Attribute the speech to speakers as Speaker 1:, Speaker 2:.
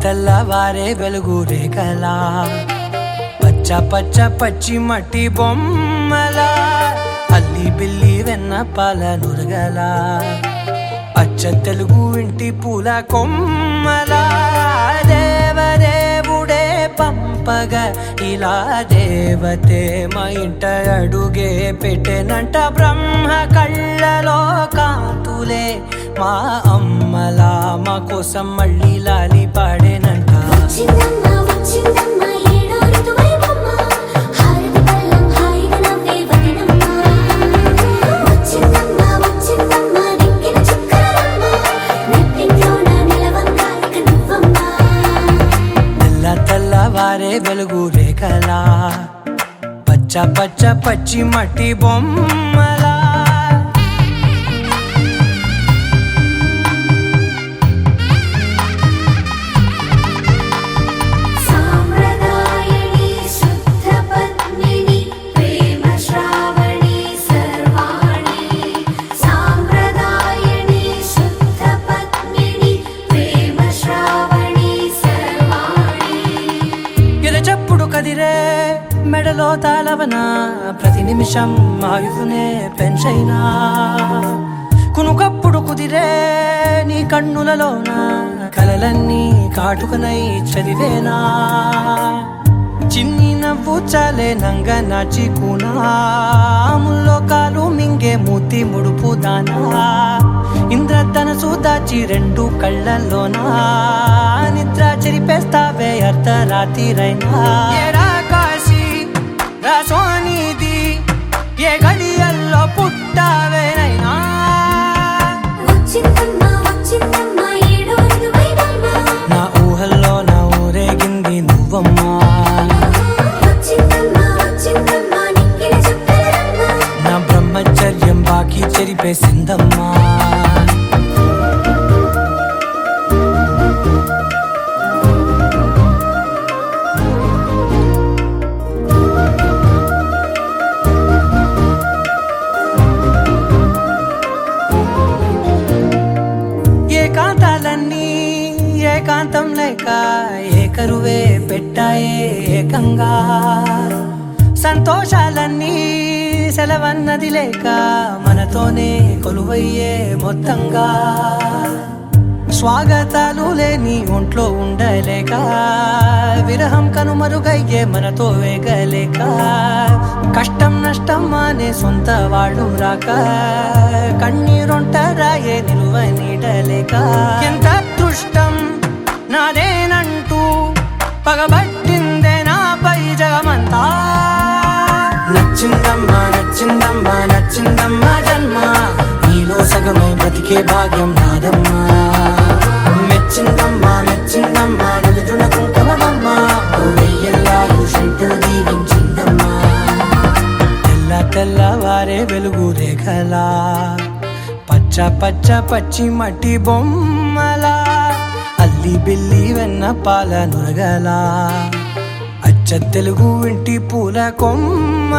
Speaker 1: తెల్లవారే వెలుగు రేఖలా పచ్చ పచ్చ పచ్చి మట్టి బొమ్మలా అల్లి బిల్లి వెన్న పాల నురగలా అచ్చ తెలుగు ఇంటి పూల కొమ్మలా దేవదేవుడే పంపగా ఇలా దేవతే మా ఇంట అడుగే పెట్టెనంట బ్రహ్మ కళ్ళలో కాంతులే మా అమ్మలా మా కోసం మళ్ళీ లాలి పాడేనంట తెల్లవారే వెలుగు రేఖలా పచ్చ పచ్చ పచ్చి మట్టి బొమ్మలా చెప్పుడు కదిరే మెడలో తాళవన ప్రతి నిమిషం ఆయుధునే పెంచైనా కునుకప్పుడు కుదిరే నీ కన్నులలోన కలలన్నీ కాటుకనై చదివేనా చిన్ని నవ్వు చాలే నంగ నాచి కూనాముల్లో కాలు మింగే మూతి ముడుపు దానా ఇంద్రధనసు దాచి రెండు కళ్ళల్లోనా నిద్ర చెరిపేస్తావే అర్ధరాత్రిరైనా కాశీ రాసోనిది ఏ గడియల్లో పుట్టావేనైనా నా ఊహల్లో నా ఊరేగింది నువ్వమ్మా నా బ్రహ్మచర్యం బాకీ చెరిపేసిందమ్మా ఏకాంతాలన్నీ ఏకాంతం లేక ఏకరువే పెట్టాయే ఏకంగా సంతోషాలన్నీ సెలవన్నది లేక మనతోనే కొలువయ్యే మొత్తంగా స్వాగతాలు లేని ఒంట్లో ఉండలేక విరహం కనుమరుగయ్యే మనతో వేగలేక కష్టం నష్టం అనే సొంత వాళ్ళు రాక కన్నీరొంటరాయే నిలువ నీడలేక ఎంత అదృష్టం నాదేనంటూ పగబట్టిందే నాపై జగమంతా నచ్చిందమ్మా నచ్చిందమ్మా నచ్చిందమ్మా జన్మ నీలో సగమై బ్రతికే భాగ్యం నాదమ్మా మెచ్చిందమ్మా మెచ్చిందమ్మా నిలుతున్న కుంకుమమ్మా వెయ్యల్లాలు శంకరు దీవించిందమ్మా తెల్లవారే వెలుగు రేఖలా పచ్చ పచ్చ పచ్చి మట్టి బొమ్మలా అల్లి బిల్లి వెన్న పాల నురగలా అచ్చ తెలుగు ఇంటి పూల కొమ్మ